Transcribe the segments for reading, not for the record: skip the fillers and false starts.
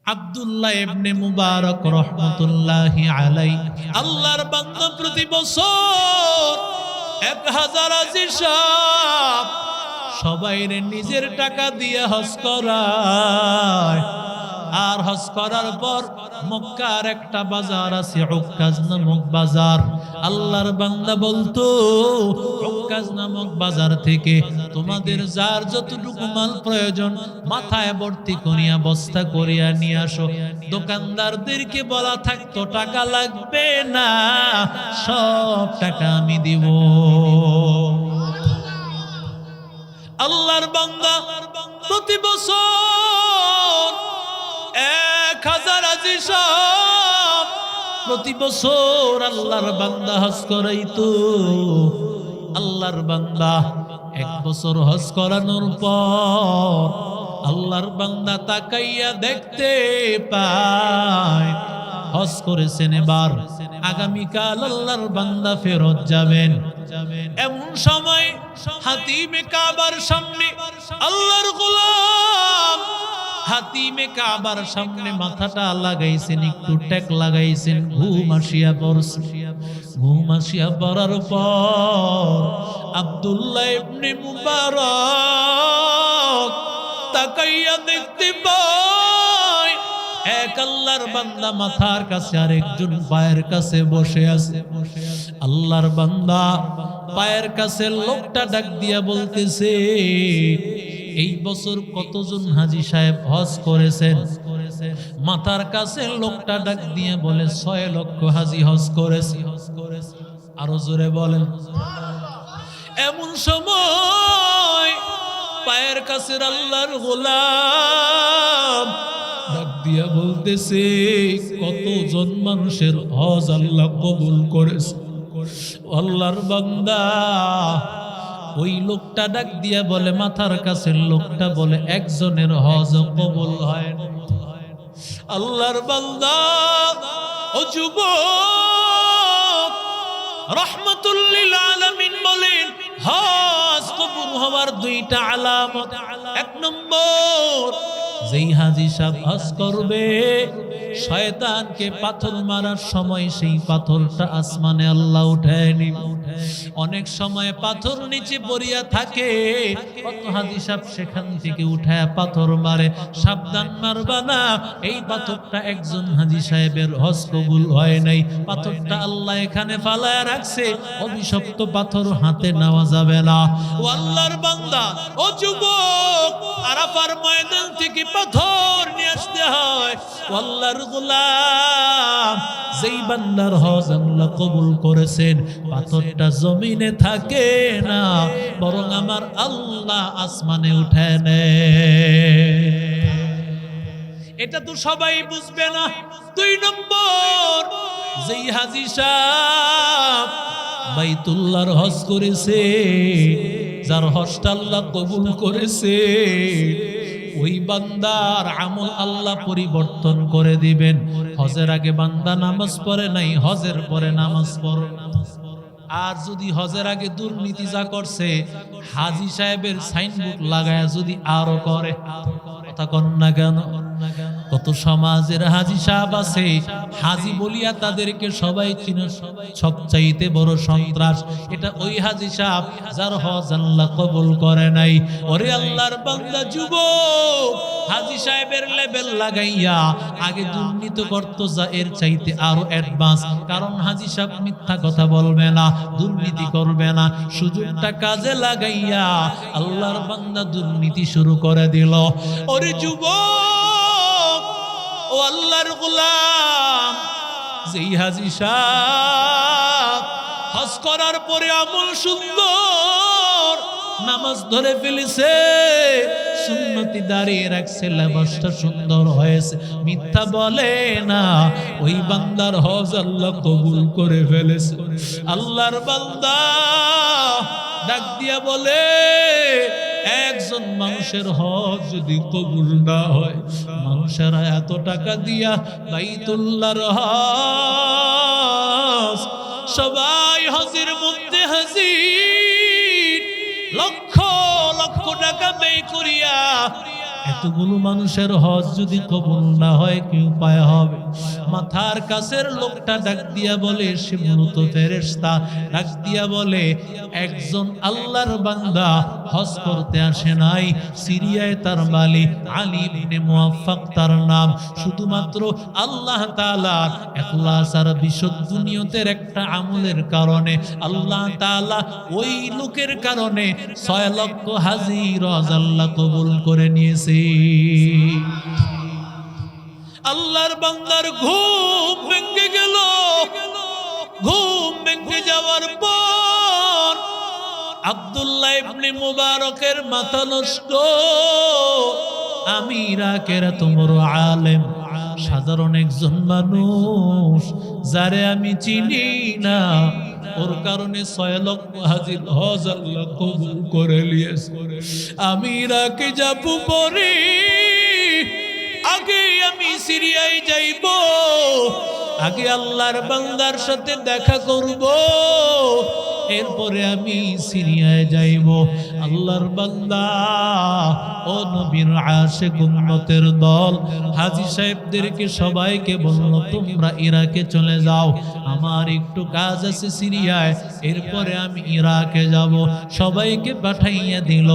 আব্দুল্লাহ ইবনে মুবারক রহমাতুল্লাহি আলাইহি আল্লাহর বান্দা প্রতি বছর 1000 হাজী সাহেব সবাইরে নিজের টাকা দিয়ে হজ করায়। আর হজ করার পর মক্কার একটা বাজার আছে উক্কাজ নামক বাজার। আল্লাহর বান্দা বলতো উক্কাজ নামক বাজার থেকে তোমাদের যার যতটুকু মাল প্রয়োজন মাথায় ভর্তি করিয়া বস্তা করিয়া নিয়ে আসো। দোকানদারদেরকে বলা থাকতো টাকা লাগবে না, সব টাকা আমি দিব। আল্লাহর বান্দা প্রতি বছর 1000 হাজী সাহেব প্রতি বছর আল্লাহর বান্দা হজ করাইতো। আল্লাহর বান্দা 1 বছর হজ করানোর পর আল্লাহর বান্দা তাকাইয়া দেখতে পায় হজ করেছেন, এবার আগামীকাল আল্লাহর বান্দা ফেরত যাবেন। এমন সময় হাতিমে কাবার সামনে আল্লাহর গোলাম হাতিমে কাবার সামনে মাথাটা লাগাইছেন, একটু টেক লাগাইছেন, ঘুম আসিয়া পড়ছে। ঘুম আসিয়া পড়ার পর আব্দুল্লাহ ইবনে মুবারক তাকাইয়া দেখতে পায় এক আল্লাহর বান্দা মাথার কাছে আর একজন পায়ের কাছে বসে আছে। আল্লাহর বান্দা পায়ের কাছে লোকটা ডাক দিয়া বলতেছে, এই বছর কতজন হাজী সাহেব হজ করেছেন? মাথার কাছে লোকটা ডাক দিয়ে বলে 6 লক্ষ হাজী হজ করেছে। আরো জোরে বলেন। এমন সময় পায়ের কাছে আল্লাহর গোলাম ডাক দিয়া বলতেছে, কতজন মানুষের হজ আল্লাহ কবুল করেছে? আল্লাহর বান্দা ওই লোকটা ডাক দিয়া বলে, মাথার কাছে লোকটা বলে, একজনের হজ কবুল হয় না। আল্লাহর বান্দা ও যুবক রাহমাতুল লিল আলামিন বলেন, হজ কবুল হওয়ার 2টা আলামত। 1 নম্বর, যেই হাজী সাহেব হজ করবে শয়তানকে পাথর মারার সময় সেই পাথরটা আসমানে আল্লাহ উঠায় নিবে। অনেক সময় পাথর নিচে পড়িয়া থাকে, কত হাজী সাহেব সেখান থেকে উঠায় পাথর মারে। সাবধান মারবা না, এই পাথরটা একজন হাজী সাহেবের হজ কবুল হয় নাই, পাথরটা আল্লাহ এখানে ফালায় রাখছে, অভিশপ্ত পাথর হাতে নেওয়া যাবে না। ও আল্লাহর বান্দা ও যুবক, আরাফার ময়দান থেকে পাথর নিয়ে আসতে হয়। আল্লাহর গোলাম যেই বান্দার হজ আল্লাহ কবুল করেছেন, পাথরটা জমিনে থাকে না, বরং আমার আল্লাহ আসমানে উঠে নেয়। এটা তো সবাই বুঝবে না। 2 নম্বর, যেই হাজী সাহেব বাইতুল্লাহর হজ করেছে, যার হজটা আল্লাহ কবুল করেছে, ওই বান্দার আমল আল্লাহ পরিবর্তন করে দিবেন। হজের আগে বান্দা নামাজ পড়ে নাই, হজের পরে নামাজ পড়ে। আর যদি হজের আগে দুর্নীতি যা করছে, হাজী সাহেবের সাইনবোর্ড লাগায় যদি আরো করে, কথা কন না কেন? কত সমাজের হাজী সাহেব আছে, হাজী বলিয়া তাদেরকে সবাই চিনে, সবচাইতে বড় সন্ত্রাস এটা ওই হাজী সাহেব যার হজ আল্লাহ কবুল করে নাই। ওরে আল্লাহর বান্দা যুবক, হাজী সাহেবের লেভেল লাগাইয়া আগে দুর্নীতি করত, যা এর চাইতে আরো অ্যাডভান্স। কারণ হাজী সাহেব মিথ্যা কথা বলবে না, দুর্নীতি করবে না। সুযোগটা কাজে লাগাইয়া আল্লাহর বান্দা দুর্নীতি শুরু করে দিল। ওরে যুবক ও আল্লাহর গোলাম, যেই হাজী সাহেব হজ করার পরে আমল সুন্দর, নামাজ ধরে ফেলেছে, সুন্নতি দাঁড়িয়ে রাখছে, লেবাসটা সুন্দর হয়েছে, মিথ্যা বলে না, ওই বান্দার হজ আল্লাহ কবুল করে ফেলেছে। আল্লাহর বান্দা ডাক দিয়া বলে, একজন মানুষের হজ যদি কবুল না হয়, মানুষেরা এত টাকা দিয়া বাইতুল্লাহর হজ, সবাই হজের মধ্যে হাজির, লক্ষ লক্ষ টাকা ব্যয় করিয়া এতগুলো মানুষের হজ যদি কবুল না হয় কি উপায় হবে? মাথার কাছের লোকটা ডাক দিয়া বলে, সে মূলত ফেরেশতা, ডাক দিয়া বলে, একজন আল্লাহর বান্দা হজ করতে আসে নাই, সিরিয়ায় তার মালিক আলী ইবনে মুওয়াফফাক তার নাম, শুধুমাত্র আল্লাহ তাআলার ইখলাস আর বিশুদ্ধ নিয়তের একটা আমলের কারণে আল্লাহ তাআলা ওই লোকের কারণে 6 লক্ষ হাজির হজ আল্লাহ কবুল করে নিয়েছে। আল্লাহর বান্দার ঘুম ভেঙে গেল। ঘুম ভেঙে যাওয়ার পর আব্দুল্লাহ ইবনে মুবারকের মাথা নষ্ট। আমি ইরাকের এত বড় আলেম, সাধারণ একজন মানুষ যারে আমি চিনি না, ওর কারণে 6 লক্ষ হাজির হজ আল্লাহ কবুল করে নিয়েছে। আমি ইরাকে যাব পরে, আগে আমি সিরিয়ায় যাইব, আগে আল্লাহর বান্দার সাথে দেখা করব, এরপরে আমি সিরিয়ায় যাইব। আল্লাহর বান্দা, ও নবীর আশিক উম্মতের দল, হাজী সাহেবদেরকে সবাইকে বলল, তোমরা ইরাকে চলে যাও, আমার একটু কাজ আছে সিরিয়ায়, এরপরে আমি ইরাকে যাব। সবাইকে পাঠাইয়া দিল।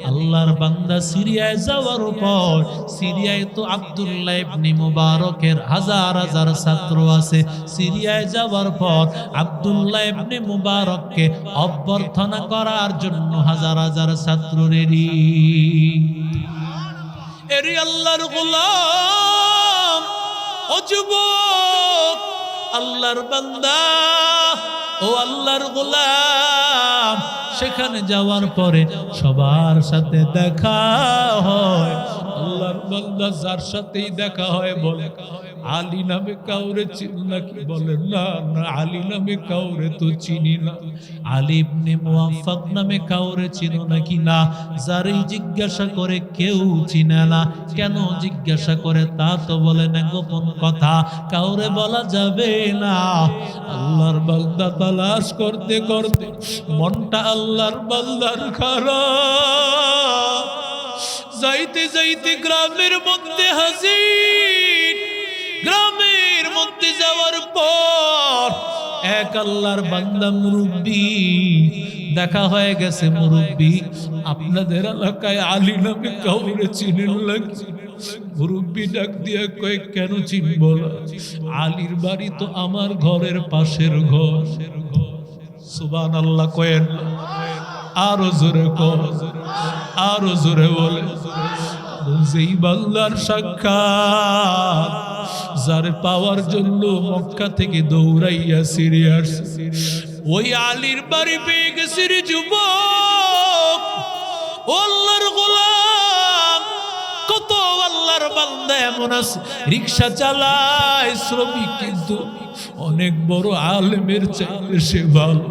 আল্লাহর বান্দা সিরিয়ায় যাওয়ার পর, সিরিয়ায় তো আব্দুল্লাহ ইবনে মুবারকের হাজার হাজার ছাত্র আছে। সিরিয়ায় যাওয়ার পর আব্দুল্লাহ ইবনে মুবারককে অভ্যর্থনা করার জন্য হাজার হাজার ছাত্র রেডি। এরি আল্লাহর গোলাম, ও যুবক, আল্লাহর বান্দা, ও আল্লাহর গোলাম, সেখানে যাওয়ার পরে সবার সাথে দেখা হয়। আল্লাহর বান্দা যার সাথেই দেখা হয় বলে, আলী নামে কাউরে চিনি নাকি? বলে, না না, আলী নামে কাউরে তো চিনি না। আলী ইবনে মুওয়াফফাক নামে কাউরে চিনো নাকি? না। যারই জিজ্ঞাসা করে কেউ চিনে না। কেন জিজ্ঞাসা করে তা তো বলে না, গোপন কথা কাউরে বলা যাবে না। আল্লাহর বান্দা তালাশ করতে করতে মনটা আল্লাহর বান্দার খারাপ। যাইতে যাইতে গ্রামের মধ্যে হাজির। গ্রামের মধ্যে যাওয়ার পর এক আল্লাহর বান্দা মুরব্বি দেখা হয়ে গেছে। মুরব্বি, আপনাদের এলাকায় আলী নামে কাউরে চিনেন নাকি? মুরব্বি ডাক দিয়ে কয়, কেন চিনব না? আলীর বাড়ি তো আমার ঘরের পাশের ঘর। সুবহানাল্লাহ কয়েন, আরো জোরে কর, আরো জোরে বলে। যেই বান্দার সাক্ষাৎ যার পাওয়ার জন্য মক্কা থেকে দৌড়াইয়া সিরিয়া আসছে, ওই আলীর বাড়ি পেয়ে গেছে রে যুবক। ও আল্লাহর গোলাম, কত আল্লাহর বান্দা এমন আছে রিকশা চালায়, শ্রমিক, কিন্তু অনেক বড় আলেমের চাইতে সে ভালো।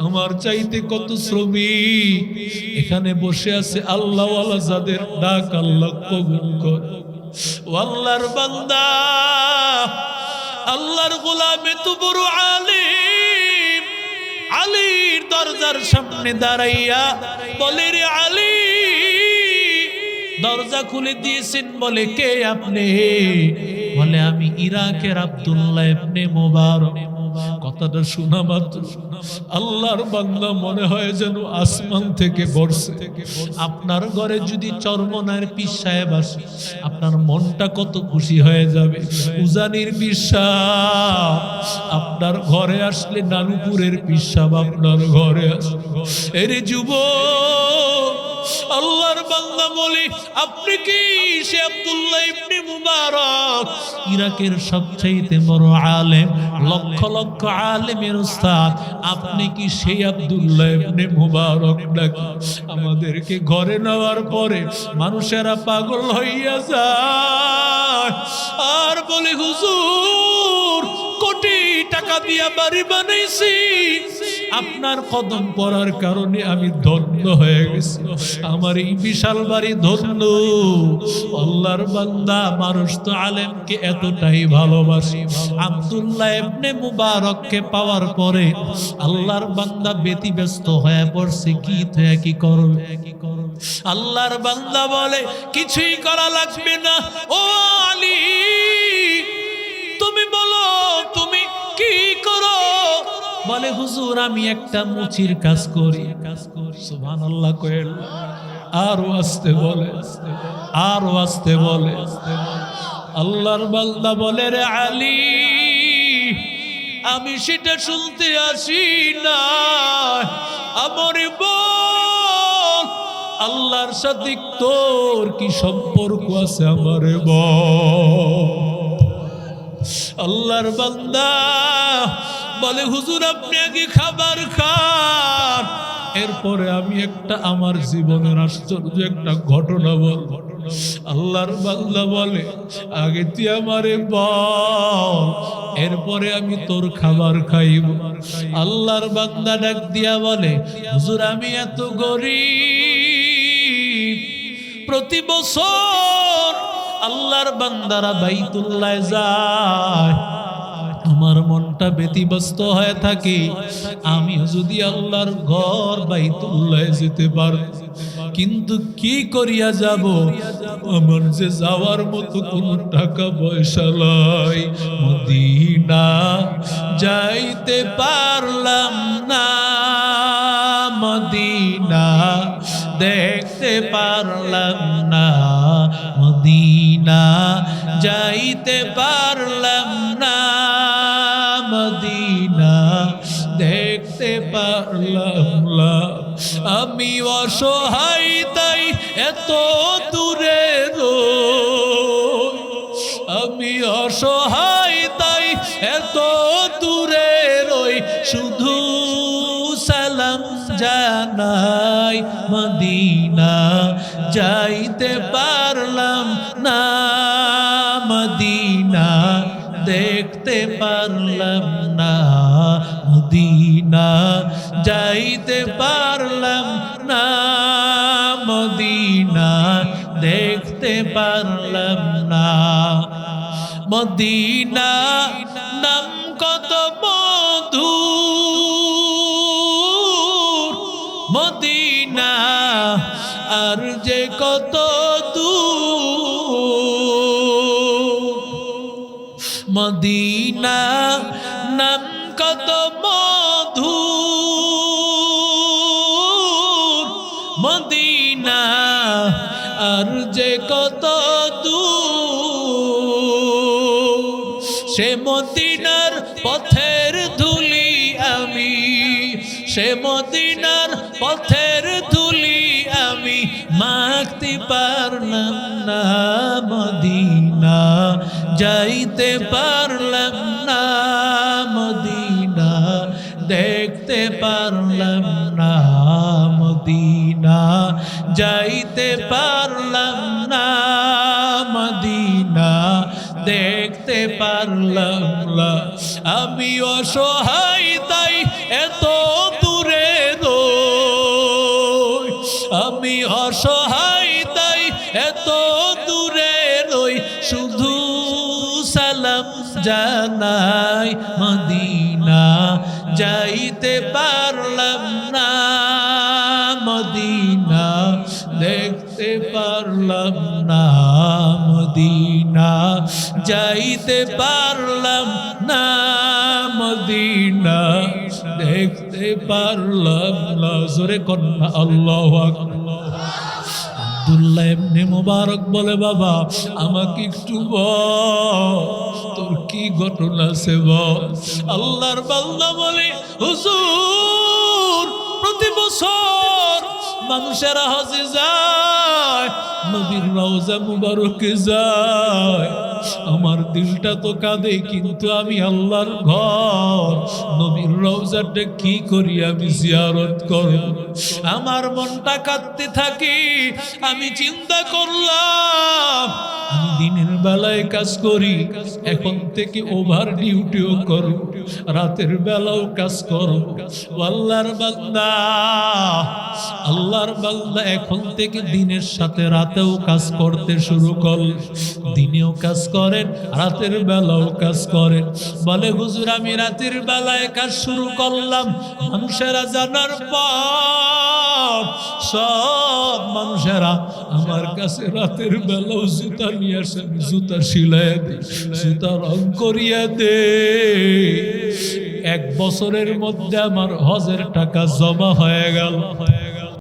আমার চাইতে কত শ্রমিক এখানে বসে আছে আল্লাহওয়ালা, যাদের ডাক আল্লাহ কবুল করে। ও আল্লাহর বান্দা, আল্লাহর গোলাম এত বড় আলেম, আলীর দরজার সামনে দাঁড়াইয়া বলে, রে আলী, দরজা খুলে দিয়েছেন। বলে, কে আপনি? বলে, আমি ইরাকের আব্দুল্লাহ ইবনে মুবারক। কথাটা শোনা মাত্র আল্লাহর বান্দা মনে হয় যেন আসমান থেকে বর্ষে। আপনার ঘরে যদি চরমনার পীর সাহেব আসে, আপনার মনটা কত খুশি হয়ে যাবে। উজানির পীর সাহেব আপনার ঘরে আসলে, নানুপুরের পীর সাহেব আপনার ঘরে আসলে, এরে যুবক, আল্লাহর বান্দা বলে, আপনি কি সে আব্দুল্লাহ ইবনে মুবারক, ইরাকের সবচেয়ে বড় আলেম, লক্ষ লক্ষ আলেমের উস্তাদ, আপনি কি সেই আব্দুল্লাহ ইবনে মুবারক নাকি? আমাদেরকে ঘরে নেওয়ার পরে মানুষেরা পাগল হইয়া যায় আর বলে, হুজুর, কোটি টাকা কাবিয়া বাড়ি বানাইছি, আপনার কদম পড়ার কারণে আমি ধন্য হয়ে গেছি, আমার এই বিশাল বাড়ি ধন্য। আল্লাহর বান্দা, মানুষ তো আলেমকে এতটাই ভালোবাসে। আব্দুল্লাহ ইবনে মুবারককে পাওয়ার পরে আল্লাহর বান্দা ব্যতিব্যস্ত হয়ে পড়ছে, কি থেকে কি করবে। আল্লাহর বান্দা বলে, কিছুই করা লাগবে না, ও আলী তুমি বলো তুমি কি করো। বলে, হুজুর আমি একটা মুচির কাজ করি। সুবহানাল্লাহ কইল, আরো আস্তে বলে, আরো আস্তে বলে। আল্লাহর বান্দা বলে, রে আলী আমি সেটা শুনতে আসি না, আমার বল আল্লাহর সাথে তোর কি সম্পর্ক আছে, আমার বল। আল্লাহর বান্দা বলে, হুজুর আপনি আগে খাবার খান, এরপরে আমি একটা আমার জীবনের আশ্চর্য একটা ঘটনা বলবো। আল্লাহর বান্দা বলে, আগে তুই আমারে বল, এরপরে আমি তোর খাবার খাইব। আল্লাহর বান্দা ডাক দিয়া বলে, হুজুর আমি এত গরিব, প্রতি বছর আল্লাহর বান্দারা বাইতুল্লাহ যায়, আমার মনটা ব্যতিব্যস্ত হয়ে থাকে, আমি যদি আল্লাহর ঘর বাইতুল্লাহ যেতে পারি, কিন্তু কি করিয়া যাব, আমার যে যাওয়ার মতো কোনো টাকা পয়সা নাই, মদিনা যাইতে পারলাম না, মদিনা দেখতে পারলাম না, মদিনা যাইতে পারলাম না, মদিনা দেখতে পারলাম না। আমি অসহায় তাই এত দূরে রই, আমি অসহায় তাই এত দূরে রই, শুধু সালাম জানাই, মদিনা যাইতে পারলাম না, মদিনা দেখতে পারলাম না, মদিনা যাইতে পারলাম না, মদিনা দেখতে পারলাম না। মদিনা নাম কত মধুর, মদিনা আর যে কত দূর, মদিনা নাম কত মধুর, মদিনা আর যে কত দূর, সে মদিনার পথের ধুলি আমি, সে মদিনার পথের ধুলি আমি মাখতে পারলাম না, মদিনা যাইতে পারলাম না, মদিনা দেখতে পারলাম না, মদিনা যাইতে পারলাম না, মদিনা দেখতে পারলাম না। আমি অসহায় তাই এত দূরে রই, আমি অসহায় তাই এত দূরে রই, শুধু সালাম জানাই, মদিনা যাইতে পারলাম না, মদিনা দেখতে পারলাম না, মদিনা যাইতে পারলাম না, মদিনা দেখতে পারলাম না। জোরে কন্যা আল্লাহু আকবার। আব্দুল্লাহ ইবনে মুবারক বলে, বাবা আমাকে একটু বল তোর কি ঘটনা আছে বল। আল্লাহর বান্দা বলে, হুজুর প্রতি বছর মানুষেরা হজে যায়, নবীর রওজা মুবারকে যায়, আমার দিলটা তো কাঁদে, কিন্তু আমি আল্লাহর ঘর নবীর রওজাটা কি করি আমি জিয়ারত করব। আমার মনটা কাঁদতে থাকে। আমি চিন্তা করলাম আমি দিনের বেলায় কাজ করি, এখন থেকে ওভার ডিউটিও করব, রাতের বেলাও কাজ করব। আল্লাহর বান্দা, আল্লাহর বান্দা এখন থেকে দিনের সাথে রাতেও কাজ করতে শুরু করলেন। দিনেও কাজ করেন, রাতের বেলাও কাজ করেন। বলে হুজুর আমি রাতের বেলায় কাজ শুরু করলাম, মানুষেরা জানার পর সব মানুষেরা আমার কাছে রাতের বেলাও জুতা নিয়ে আসে, আমি জুতা সিলাইয়া দিই, জুতা রং করিয়া দে। 1 বছরের মধ্যে আমার হজের টাকা জমা হয়ে গেল।